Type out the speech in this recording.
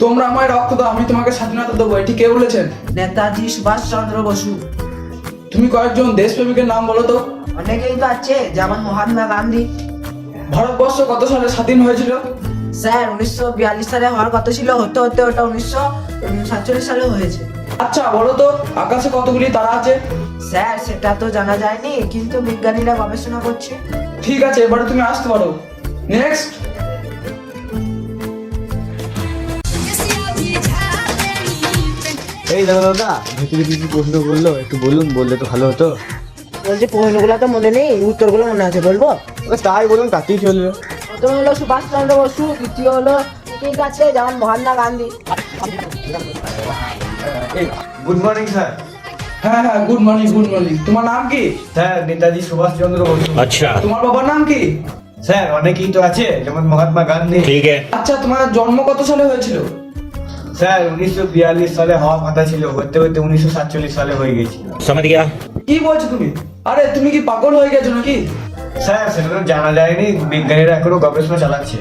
তোমরা আমায় রক্ত দাও, আমি তোমাকে স্বাধীনতা দেবো, এটি কে বলেছেন? নেতাজি সুভাষচন্দ্র বসু। তুমি কয়েকজন দেশপ্রেমিকের নাম বলো তো। অনেকেই তো আছে, যেমন মহাত্মা গান্ধী। ভারতবর্ষ কত সালে স্বাধীন হয়েছিল? স্যার 1942 সালে হওয়ার কথা ছিল, হতে হতে ওটা 1947 সালে হয়েছে। আচ্ছা বলো তো, আকাশে কতগুলি তারা আছে? স্যার সেটা তো জানা যায়নি, কিন্তু বিজ্ঞানীরা গবেষণা করছে। ঠিক আছে, এবারে তুমি আসতে পারো। নেক্সট। এই দাদা দাদা, ভিতরে কি কি প্রশ্ন করলো একটু বলুন, বললে তো ভালো হতো। বলছি প্রশ্নগুলো তো মনে নেই, উত্তরগুলো মনে আছে, বলবো? তাই বলুন, তাতেই চলবে। প্রথম হলো সুভাষচন্দ্র বসু, দ্বিতীয় হলো ঠিক আছে যেমন Mahatma Gandhi. Good morning sir. হ্যাঁ হ্যাঁ, গুড মর্নিং গুড মর্নিং। তোমার নাম কি? স্যার নেতাজি সুভাষচন্দ্র বসু। अच्छा তোমার বাবার নাম কি? স্যার অনেকেই তো আছে, যেমন মহাত্মা গান্ধী। ठीक है। আচ্ছা, তোমার জন্ম কত সালে হয়েছিল? স্যার 1942 সালে হওয়ার কথা ছিল, হতে হতে 1947 সালে হয়ে গেছিল। समझ गया। কি বলছো তুমি? আরে তুমি কি পাগল হয়ে গেছো নাকি? স্যার সেটা তো জানা যায়নি, বিজ্ঞানীরা এখনো গবেষণা চালাচ্ছে।